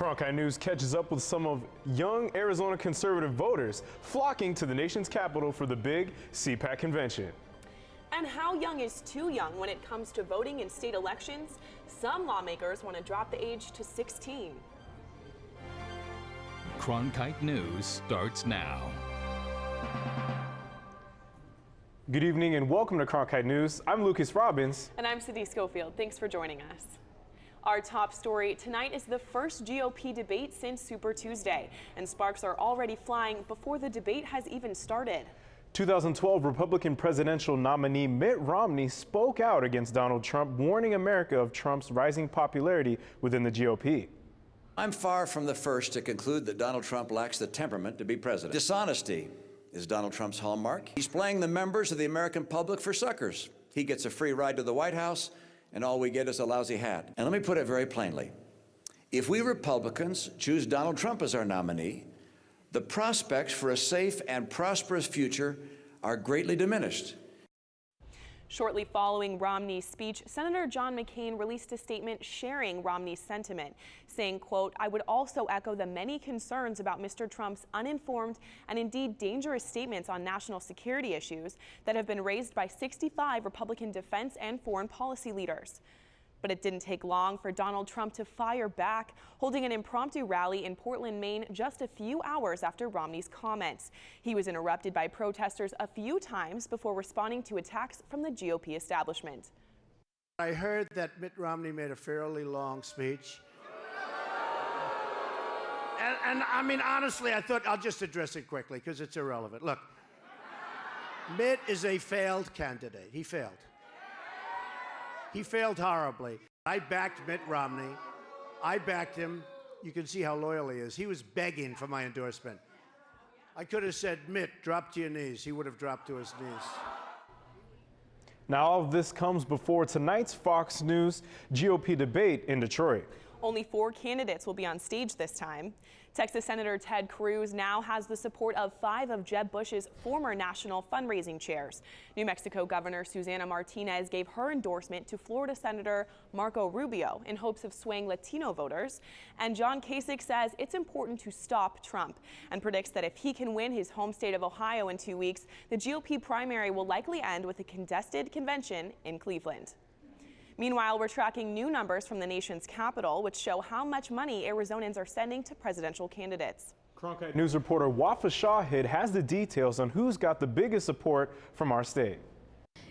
Cronkite News catches up with some of young Arizona conservative voters flocking to the nation's capital for the big CPAC convention. And how young is too young when it comes to voting in state elections? Some lawmakers want to drop the age to 16. Cronkite News starts now. Good evening and welcome to Cronkite News. I'm Lucas Robbins. And I'm Cindy Schofield. Thanks for joining us. Our top story tonight is the first GOP debate since Super Tuesday, and sparks are already flying before the debate has even started. 2012 Republican presidential nominee Mitt Romney spoke out against Donald Trump, warning America of Trump's rising popularity within the GOP. I'm far from the first to conclude that Donald Trump lacks the temperament to be president. Dishonesty is Donald Trump's hallmark. He's playing the members of the American public for suckers. He gets a free ride to the White House, and all we get is a lousy hat. And let me put it very plainly. If we Republicans choose Donald Trump as our nominee, the prospects for a safe and prosperous future are greatly diminished. Shortly following Romney's speech, Senator John McCain released a statement sharing Romney's sentiment, saying, quote, "I would also echo the many concerns about Mr. Trump's uninformed and indeed dangerous statements on national security issues that have been raised by 65 Republican defense and foreign policy leaders." But it didn't take long for Donald Trump to fire back, holding an impromptu rally in Portland, Maine, just a few hours after Romney's comments. He was interrupted by protesters a few times before responding to attacks from the GOP establishment. I heard that Mitt Romney made a fairly long speech. And I mean, honestly, I thought I'll just address it quickly because it's irrelevant. Look, Mitt is a failed candidate. He failed. He failed horribly. I backed Mitt Romney. I backed him. You can see how loyal he is. He was begging for my endorsement. I could have said, Mitt, drop to your knees. He would have dropped to his knees. Now, all of this comes before tonight's Fox News GOP debate in Detroit. Only 4 candidates will be on stage this time. Texas Senator Ted Cruz now has the support of 5 of Jeb Bush's former national fundraising chairs. New Mexico Governor Susana Martinez gave her endorsement to Florida Senator Marco Rubio in hopes of swaying Latino voters. And John Kasich says it's important to stop Trump and predicts that if he can win his home state of Ohio in 2 weeks, the GOP primary will likely end with a contested convention in Cleveland. Meanwhile, we're tracking new numbers from the nation's capital, which show how much money Arizonans are sending to presidential candidates. Cronkite News reporter Wafa Shahid has the details on who's got the biggest support from our state.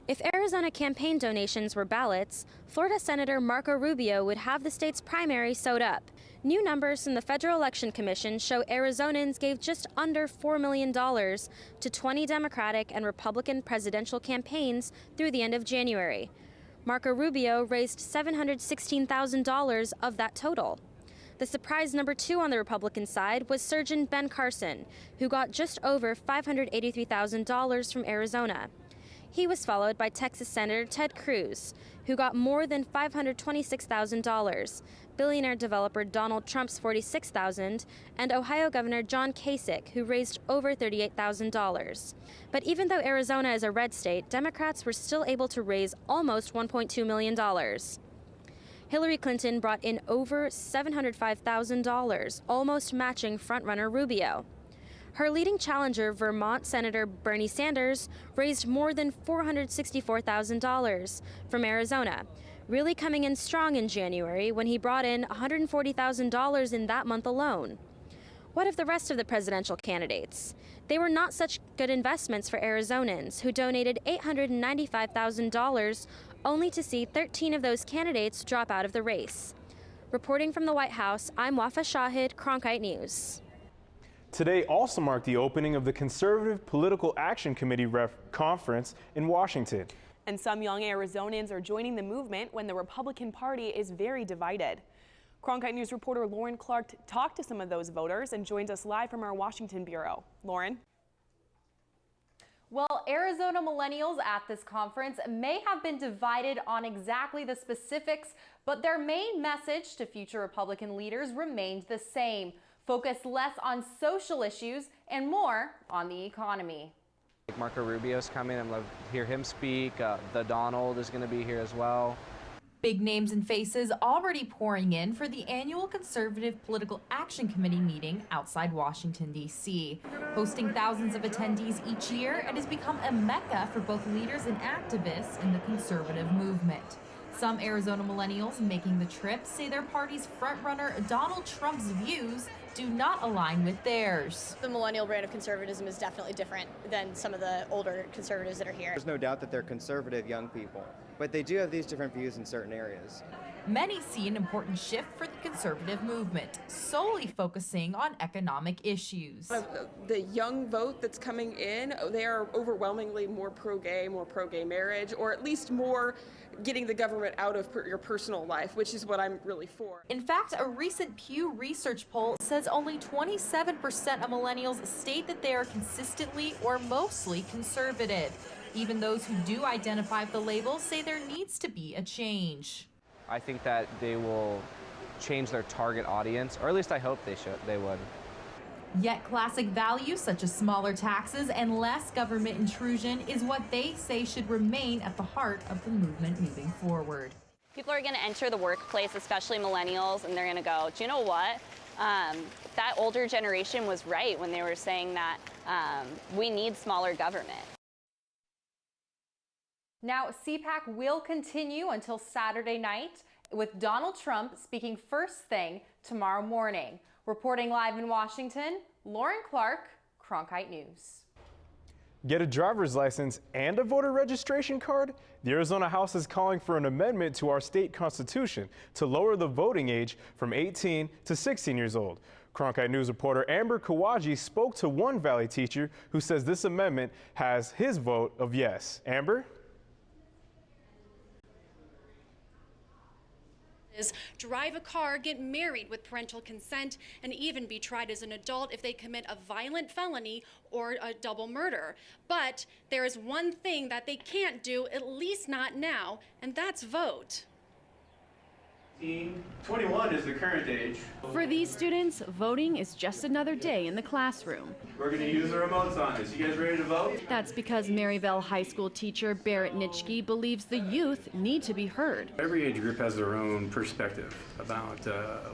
If Arizona campaign donations were ballots, Florida Senator Marco Rubio would have the state's primary sewed up. New numbers from the Federal Election Commission show Arizonans gave just under $4 million to 20 Democratic and Republican presidential campaigns through the end of January. Marco Rubio raised $716,000 of that total. The surprise number 2 on the Republican side was Surgeon Ben Carson, who got just over $583,000 from Arizona. He was followed by Texas Senator Ted Cruz, who got more than $526,000, billionaire developer Donald Trump's $46,000, and Ohio Governor John Kasich, who raised over $38,000. But even though Arizona is a red state, Democrats were still able to raise almost $1.2 million. Hillary Clinton brought in over $705,000, almost matching frontrunner Rubio. Her leading challenger, Vermont Senator Bernie Sanders, raised more than $464,000 from Arizona, really coming in strong in January when he brought in $140,000 in that month alone. What of the rest of the presidential candidates? They were not such good investments for Arizonans, who donated $895,000, only to see 13 of those candidates drop out of the race. Reporting from the White House, I'm Wafa Shahid, Cronkite News. Today also marked the opening of the Conservative Political Action Committee conference in Washington. And some young Arizonans are joining the movement when the Republican Party is very divided. Cronkite News reporter Lauren Clark talked to some of those voters and joins us live from our Washington bureau. Lauren? Well, Arizona millennials at this conference may have been divided on exactly the specifics, but their main message to future Republican leaders remained the same. Focus less on social issues and more on the economy. Marco Rubio's coming. I'm going to hear him speak. The Donald is going to be here as well. Big names and faces already pouring in for the annual Conservative Political Action Committee meeting outside Washington, D.C. Hosting thousands of attendees each year, it has become a mecca for both leaders and activists in the conservative movement. Some Arizona millennials making the trip say their party's frontrunner Donald Trump's views do not align with theirs. The millennial brand of conservatism is definitely different than some of the older conservatives that are here. There's no doubt that they're conservative young people, but they do have these different views in certain areas. Many see an important shift for the conservative movement, solely focusing on economic issues. The young vote that's coming in, they are overwhelmingly more pro-gay marriage, or at least more getting the government out of your personal life, which is what I'm really for. In fact, a recent Pew Research poll says only 27% of millennials state that they are consistently or mostly conservative. Even those who do identify with the label say there needs to be a change. I think that they will change their target audience, or at least I hope they would. Yet classic values such as smaller taxes and less government intrusion is what they say should remain at the heart of the movement moving forward. People are going to enter the workplace, especially millennials, and they're going to go, do you know what? That older generation was right when they were saying that we need smaller government. Now, CPAC will continue until Saturday night, with Donald Trump speaking first thing tomorrow morning. Reporting live in Washington, Lauren Clark, Cronkite News. Get a driver's license and a voter registration card? The Arizona House is calling for an amendment to our state constitution to lower the voting age from 18 to 16 years old. Cronkite News reporter Amber Kawaji spoke to one Valley teacher who says this amendment has his vote of yes. Amber? Drive a car, get married with parental consent, and even be tried as an adult if they commit a violent felony or a double murder. But there is one thing that they can't do, at least not now, and that's vote. 21 is the current age. For these students, voting is just another day in the classroom. We're going to use the remotes on this. You guys ready to vote? That's because Maryville High School teacher Barrett Nitschke believes the youth need to be heard. Every age group has their own perspective about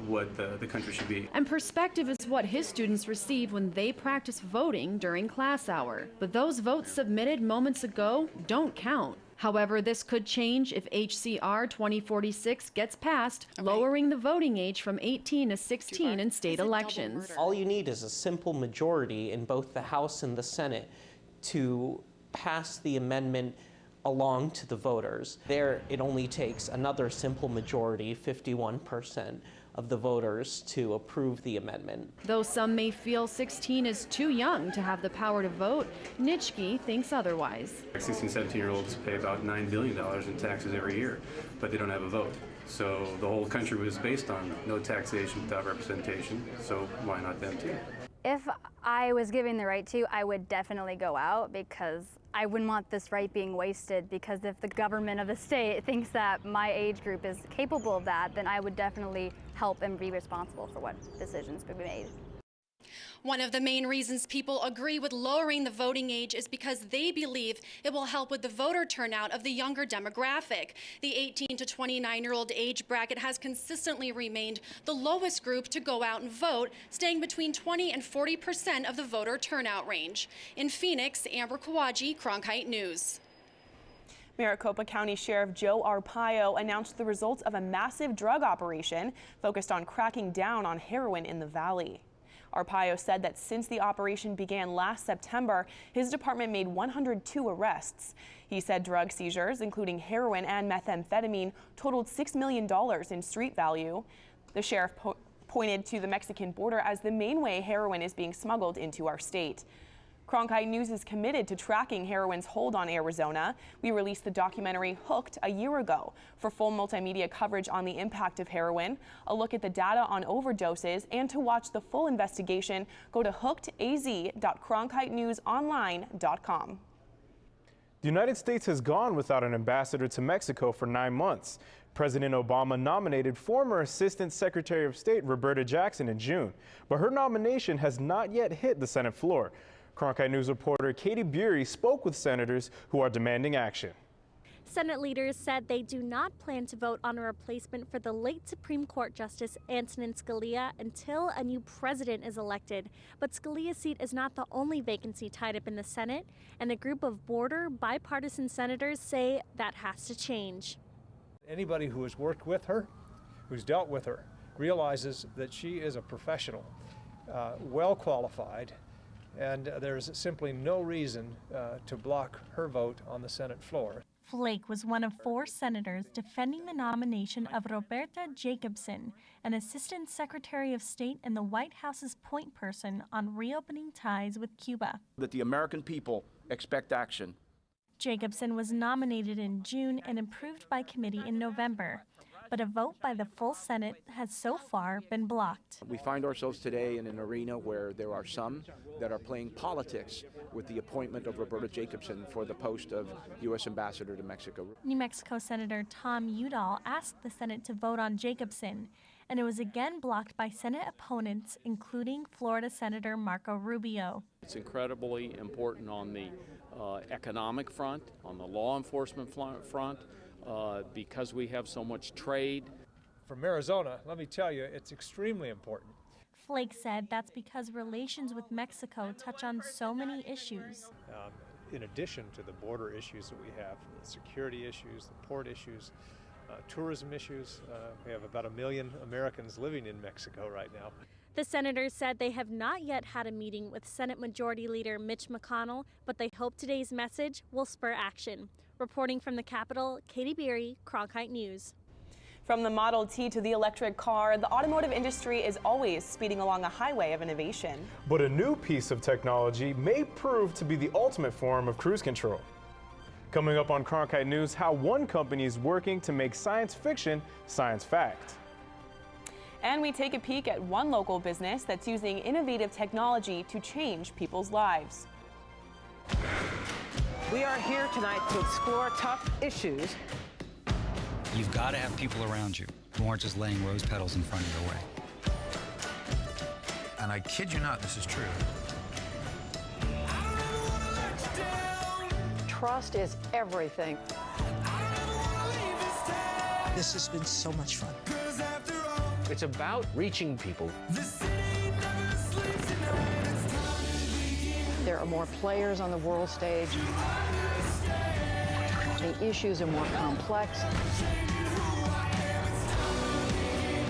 what the country should be. And perspective is what his students receive when they practice voting during class hour. But those votes submitted moments ago don't count. However, this could change if HCR 2046 gets passed, lowering the voting age from 18 to 16 in state elections. All you need is a simple majority in both the House and the Senate to pass the amendment along to the voters. There, it only takes another simple majority, 51% of the voters, to approve the amendment. Though some may feel 16 is too young to have the power to vote, Nitschke thinks otherwise. 16, 17-year-olds pay about $9 billion in taxes every year, but they don't have a vote. So the whole country was based on no taxation without representation, so why not them too? If I was given the right to, I would definitely go out, because I wouldn't want this right being wasted, because if the government of the state thinks that my age group is capable of that, then I would definitely help and be responsible for what decisions be made. One of the main reasons people agree with lowering the voting age is because they believe it will help with the voter turnout of the younger demographic. The 18 to 29-year-old age bracket has consistently remained the lowest group to go out and vote, staying between 20 and 40% of the voter turnout range. In Phoenix, Amber Kawaji, Cronkite News. Maricopa County Sheriff Joe Arpaio announced the results of a massive drug operation focused on cracking down on heroin in the valley. Arpaio said that since the operation began last September, his department made 102 arrests. He said drug seizures, including heroin and methamphetamine, totaled $6 million in street value. The sheriff pointed to the Mexican border as the main way heroin is being smuggled into our state. Cronkite News is committed to tracking heroin's hold on Arizona. We released the documentary Hooked a year ago. For full multimedia coverage on the impact of heroin, a look at the data on overdoses, and to watch the full investigation, go to hookedaz.cronkitenewsonline.com. The United States has gone without an ambassador to Mexico for 9 months. President Obama nominated former Assistant Secretary of State Roberta Jackson in June, but her nomination has not yet hit the Senate floor. Cronkite News reporter Katie Bury spoke with senators who are demanding action. Senate leaders said they do not plan to vote on a replacement for the late Supreme Court Justice Antonin Scalia until a new president is elected. But Scalia's seat is not the only vacancy tied up in the Senate, and a group of border bipartisan senators say that has to change. Anybody who has worked with her, who's dealt with her, realizes that she is a professional, well qualified, and there's simply no reason to block her vote on the Senate floor. Flake was one of 4 senators defending the nomination of Roberta Jacobson, an Assistant Secretary of State and the White House's point person on reopening ties with Cuba. That the American people expect action. Jacobson was nominated in June and approved by committee in November, but a vote by the full Senate has so far been blocked. We find ourselves today in an arena where there are some that are playing politics with the appointment of Roberta Jacobson for the post of U.S. Ambassador to Mexico. New Mexico Senator Tom Udall asked the Senate to vote on Jacobson, and it was again blocked by Senate opponents, including Florida Senator Marco Rubio. It's incredibly important on the economic front, on the law enforcement front, because we have so much trade. From Arizona, let me tell you, it's extremely important. Flake said that's because relations with Mexico touch on so many issues. In addition to the border issues that we have, the security issues, the port issues, tourism issues, we have about 1 million Americans living in Mexico right now. The senators said they have not yet had a meeting with Senate Majority Leader Mitch McConnell, but they hope today's message will spur action. Reporting from the Capitol, Katie Beery, Cronkite News. From the Model T to the electric car, the automotive industry is always speeding along a highway of innovation. But a new piece of technology may prove to be the ultimate form of cruise control. Coming up on Cronkite News, how one company is working to make science fiction science fact. And we take a peek at one local business that's using innovative technology to change people's lives. We are here tonight to explore tough issues. You've got to have people around you who aren't just laying rose petals in front of your way. And I kid you not, this is true. Trust is everything. This has been so much fun. It's about reaching people. There are more players on the world stage. The issues are more complex.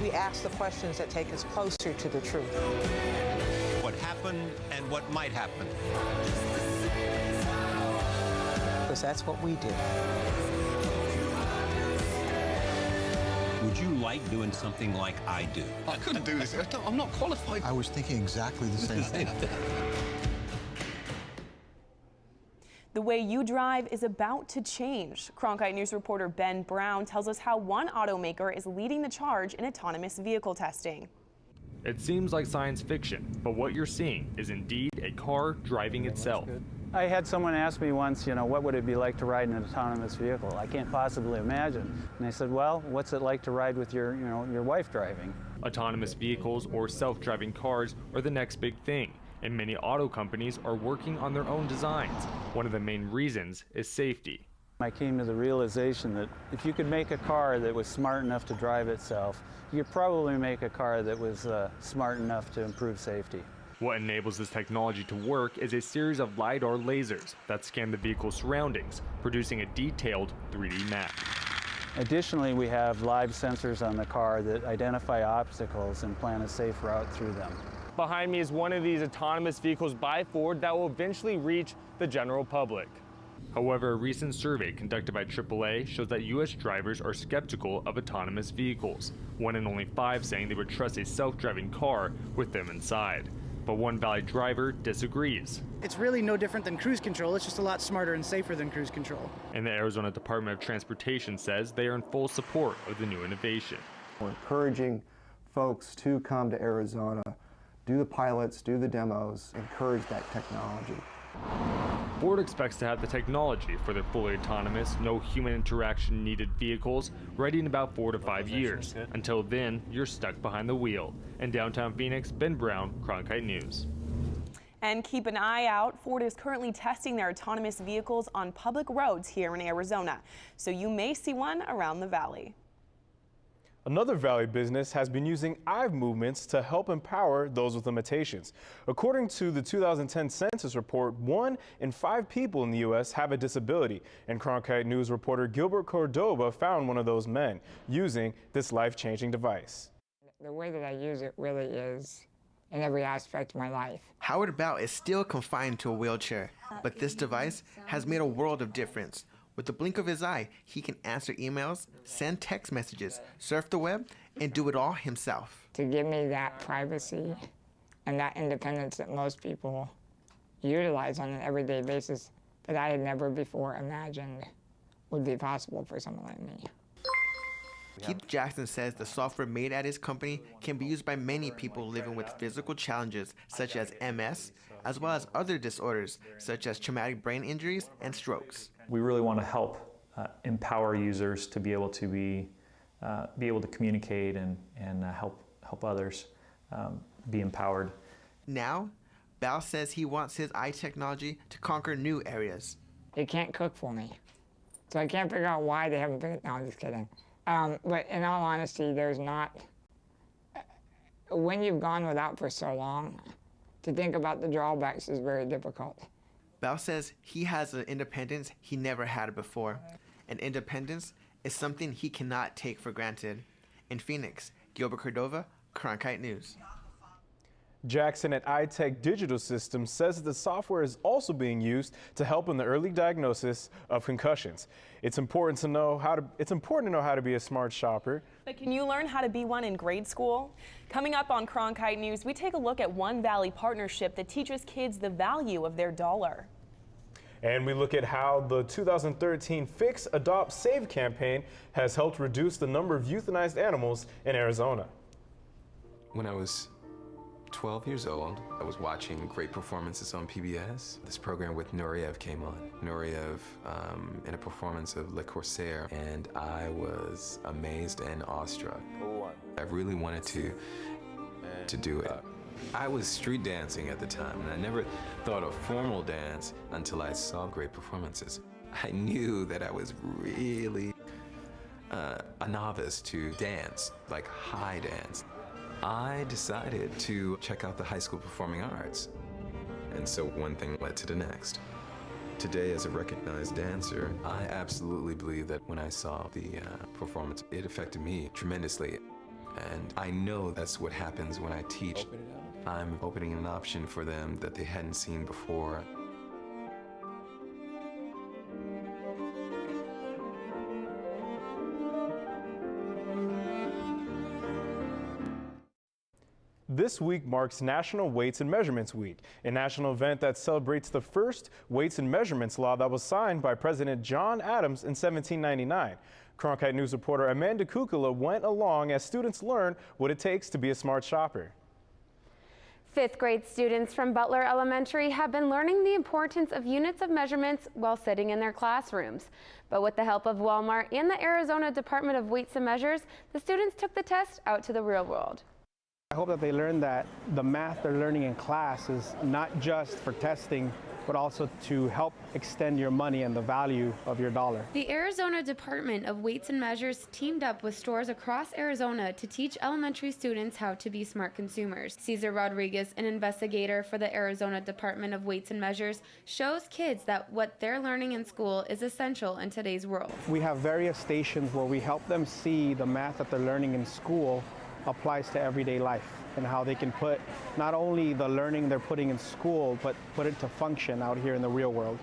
We ask the questions that take us closer to the truth. What happened and what might happen. Because that's what we do. Would you like doing something like I do? I couldn't do this. I'm not qualified. I was thinking exactly the same thing. The way you drive is about to change. Cronkite News reporter Ben Brown tells us how one automaker is leading the charge in autonomous vehicle testing. It seems like science fiction, but what you're seeing is indeed a car driving itself. I had someone ask me once, what would it be like to ride in an autonomous vehicle? I can't possibly imagine. And I said, well, what's it like to ride with your wife driving? Autonomous vehicles or self-driving cars are the next big thing, and many auto companies are working on their own designs. One of the main reasons is safety. I came to the realization that if you could make a car that was smart enough to drive itself, you could probably make a car that was smart enough to improve safety. What enables this technology to work is a series of LiDAR lasers that scan the vehicle's surroundings, producing a detailed 3D map. Additionally, we have live sensors on the car that identify obstacles and plan a safe route through them. Behind me is one of these autonomous vehicles by Ford that will eventually reach the general public. However, a recent survey conducted by AAA shows that U.S. drivers are skeptical of autonomous vehicles, 1 in only 5 saying they would trust a self-driving car with them inside. But one Valley driver disagrees. It's really no different than cruise control, it's just a lot smarter and safer than cruise control. And the Arizona Department of Transportation says they are in full support of the new innovation. We're encouraging folks to come to Arizona, do the pilots, do the demos, encourage that technology. Ford expects to have the technology for their fully autonomous, no human interaction needed vehicles ready in about 4 to 5 years. Until then, you're stuck behind the wheel. In downtown Phoenix, Ben Brown, Cronkite News. And keep an eye out. Ford is currently testing their autonomous vehicles on public roads here in Arizona, so you may see one around the valley. Another Valley business has been using eye movements to help empower those with limitations. According to the 2010 census report, 1 in 5 people in the U.S. have a disability, and Cronkite News reporter Gilbert Cordova found one of those men using this life-changing device. The way that I use it really is in every aspect of my life. Howard Bell is still confined to a wheelchair, but this device has made a world of difference. With the blink of his eye, he can answer emails, send text messages, surf the web, and do it all himself. To give me that privacy and that independence that most people utilize on an everyday basis that I had never before imagined would be possible for someone like me. Keith Jackson says the software made at his company can be used by many people living with physical challenges such as MS, as well as other disorders such as traumatic brain injuries and strokes. We really want to help empower users to be able to be able to communicate and help others be empowered. Now, Bal says he wants his eye technology to conquer new areas. They can't cook for me, so I can't figure out why they haven't been. No, I'm just kidding. But in all honesty, there's not. When you've gone without for so long, to think about the drawbacks is very difficult. Bal says he has an independence he never had before. And independence is something he cannot take for granted. In Phoenix, Gilbert Cordova, Cronkite News. Jackson at iTech Digital Systems says that the software is also being used to help in the early diagnosis of concussions. It's important to know how to be a smart shopper. But can you learn how to be one in grade school? Coming up on Cronkite News, we take a look at One Valley partnership that teaches kids the value of their dollar. And we look at how the 2013 Fix, Adopt, Save campaign has helped reduce the number of euthanized animals in Arizona. When I was 12 years old, I was watching great performances on PBS. This program with Nureyev came on. Nureyev in a performance of Le Corsaire, and I was amazed and awestruck. I really wanted to do it. I was street dancing at the time, and I never thought of formal dance until I saw great performances. I knew that I was really a novice to dance, like high dance. I decided to check out the high school performing arts. And so one thing led to the next. Today, as a recognized dancer, I absolutely believe that when I saw the performance, it affected me tremendously. And I know that's what happens when I teach. I'm opening an option for them that they hadn't seen before. This week marks National Weights and Measurements Week, a national event that celebrates the first weights and measurements law that was signed by President John Adams in 1799. Cronkite News reporter Amanda Kukula went along as students learn what it takes to be a smart shopper. Fifth grade students from Butler Elementary have been learning the importance of units of measurements while sitting in their classrooms. But with the help of Walmart and the Arizona Department of Weights and Measures, the students took the test out to the real world. I hope that they learn that the math they're learning in class is not just for testing, but also to help extend your money and the value of your dollar. The Arizona Department of Weights and Measures teamed up with stores across Arizona to teach elementary students how to be smart consumers. Cesar Rodriguez, an investigator for the Arizona Department of Weights and Measures, shows kids that what they're learning in school is essential in today's world. We have various stations where we help them see the math that they're learning in school applies to everyday life and how they can put not only the learning they're putting in school, but put it to function out here in the real world.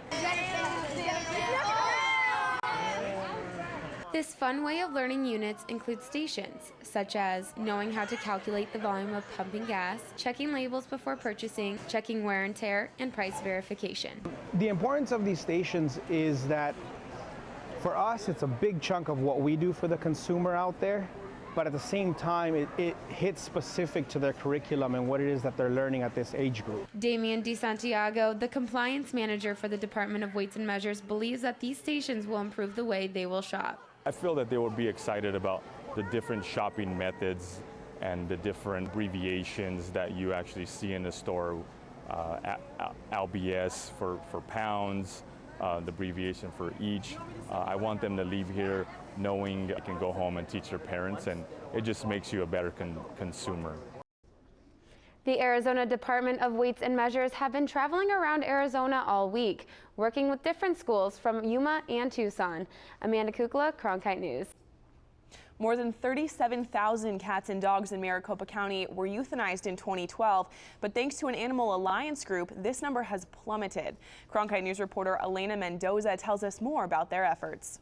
This fun way of learning units includes stations, such as knowing how to calculate the volume of pumping gas, checking labels before purchasing, checking wear and tear, and price verification. The importance of these stations is that for us, it's a big chunk of what we do for the consumer out there. But at the same time, it hits specific to their curriculum and what it is that they're learning at this age group. Damian DeSantiago, the compliance manager for the Department of Weights and Measures, believes that these stations will improve the way they will shop. I feel that they will be excited about the different shopping methods and the different abbreviations that you actually see in the store LBS for pounds, the abbreviation for each. I want them to leave here knowing they can go home and teach their parents, and it just makes you a better consumer. The Arizona Department of Weights and Measures have been traveling around Arizona all week, working with different schools from Yuma and Tucson. Amanda Kukla, Cronkite News. More than 37,000 cats and dogs in Maricopa County were euthanized in 2012, but thanks to an Animal Alliance group, this number has plummeted. Cronkite News reporter Elena Mendoza tells us more about their efforts.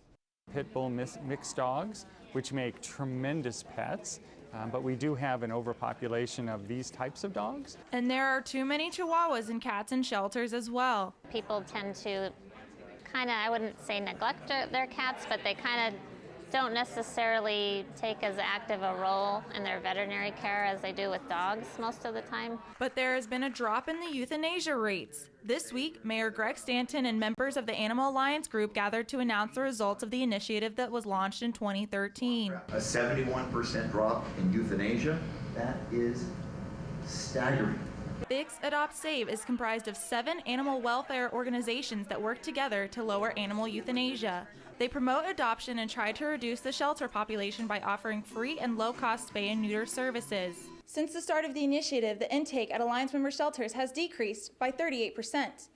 Pit bull mixed dogs, which make tremendous pets, but we do have an overpopulation of these types of dogs. And there are too many Chihuahuas and cats in shelters as well. People tend to kind of, I wouldn't say neglect their cats, but they kind of don't necessarily take as active a role in their veterinary care as they do with dogs most of the time. But there has been a drop in the euthanasia rates. This week, Mayor Greg Stanton and members of the Animal Alliance group gathered to announce the results of the initiative that was launched in 2013. A 71% drop in euthanasia, that is staggering. Fix, Adopt, Save is comprised of 7 animal welfare organizations that work together to lower animal euthanasia. They promote adoption and try to reduce the shelter population by offering free and low-cost spay and neuter services. Since the start of the initiative, the intake at Alliance member shelters has decreased by 38%.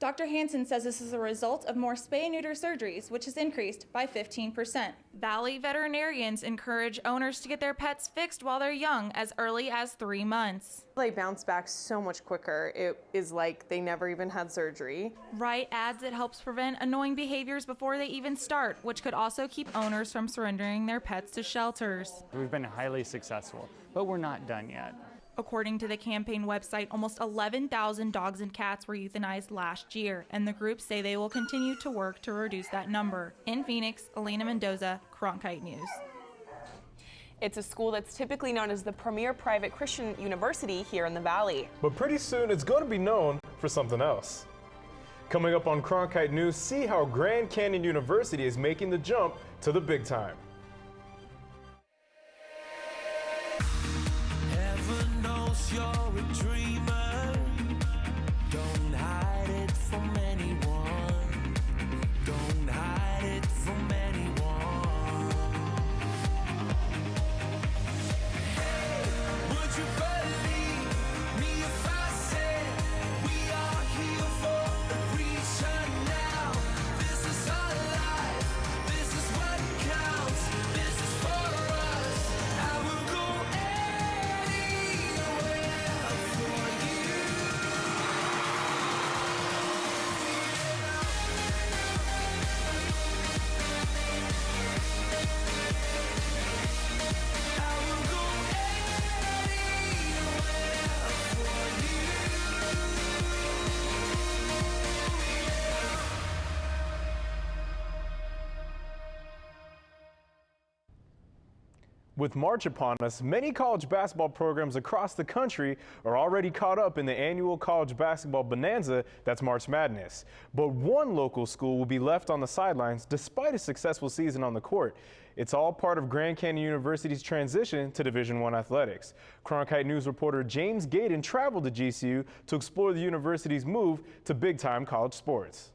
Dr. Hansen says this is a result of more spay and neuter surgeries, which has increased by 15%. Valley veterinarians encourage owners to get their pets fixed while they're young, as early as 3 months. They bounce back so much quicker. It is like they never even had surgery. Wright adds it helps prevent annoying behaviors before they even start, which could also keep owners from surrendering their pets to shelters. We've been highly successful, but we're not done yet. According to the campaign website, almost 11,000 dogs and cats were euthanized last year, and the group say they will continue to work to reduce that number. In Phoenix, Elena Mendoza, Cronkite News. It's a school that's typically known as the premier private Christian university here in the Valley. But pretty soon it's going to be known for something else. Coming up on Cronkite News, see how Grand Canyon University is making the jump to the big time. You're a dreamer, don't hide it from anyone, don't hide it from anyone. Hey, would you believe me if I said we are here for a reason now? This is our life, this is what counts, this is for us. I will go With March upon us, many college basketball programs across the country are already caught up in the annual college basketball bonanza that's March Madness. But one local school will be left on the sidelines despite a successful season on the court. It's all part of Grand Canyon University's transition to Division I athletics. Cronkite News reporter James Gaydon traveled to GCU to explore the university's move to big-time college sports.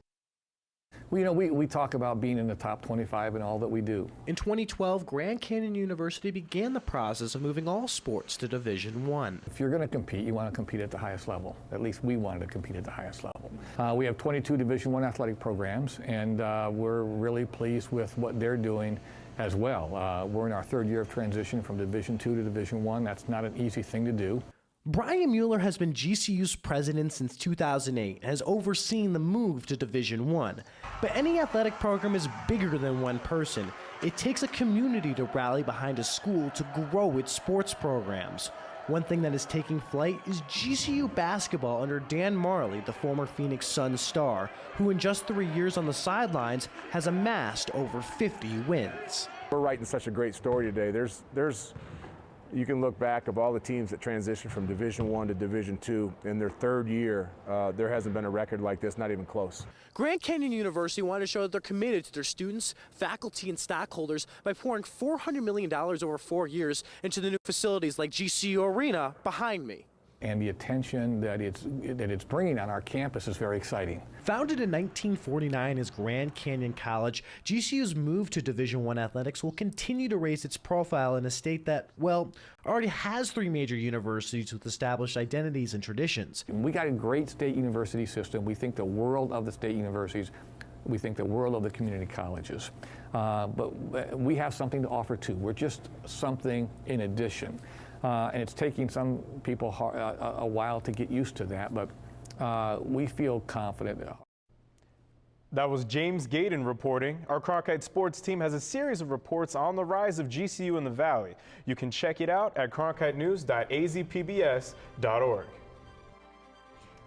Well, we talk about being in the top 25 in all that we do. In 2012, Grand Canyon University began the process of moving all sports to Division I. If you're going to compete, you want to compete at the highest level. At least we wanted to compete at the highest level. We have 22 Division I athletic programs, and we're really pleased with what they're doing as well. We're in our third year of transition from Division II to Division I. That's not an easy thing to do. Brian Mueller has been GCU's president since 2008 and has overseen the move to Division I. But any athletic program is bigger than one person. It takes a community to rally behind a school to grow its sports programs. One thing that is taking flight is GCU basketball under Dan Marley, the former Phoenix Suns star, who in just 3 years on the sidelines has amassed over 50 wins. We're writing such a great story today. You can look back of all the teams that transitioned from Division I to Division II in their third year. There hasn't been a record like this, not even close. Grand Canyon University wanted to show that they're committed to their students, faculty, and stockholders by pouring $400 million over 4 years into the new facilities like GCU Arena behind me. and the attention that it's bringing on our campus is very exciting. Founded in 1949 as Grand Canyon College, GCU's move to Division I athletics will continue to raise its profile in a state that, well, already has 3 major universities with established identities and traditions. We got a great state university system. We think the world of the state universities. We think the world of the community colleges. But we have something to offer too. We're just something in addition. And it's taking some people a while to get used to that, but we feel confident. That was James Gaden reporting. Our Cronkite sports team has a series of reports on the rise of GCU in the Valley. You can check it out at cronkitenews.azpbs.org.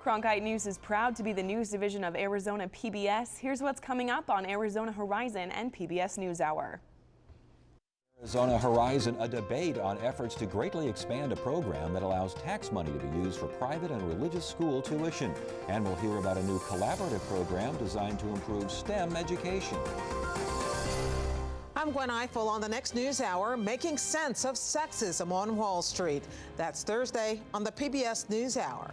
Cronkite News is proud to be the news division of Arizona PBS. Here's what's coming up on Arizona Horizon and PBS NewsHour. Arizona Horizon, a debate on efforts to greatly expand a program that allows tax money to be used for private and religious school tuition. And we'll hear about a new collaborative program designed to improve STEM education. I'm Gwen Eiffel on the next NewsHour, making sense of sexism on Wall Street. That's Thursday on the PBS NewsHour.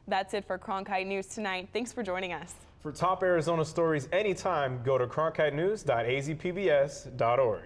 That's it for Cronkite News tonight. Thanks for joining us. For top Arizona stories anytime, go to cronkitenews.azpbs.org.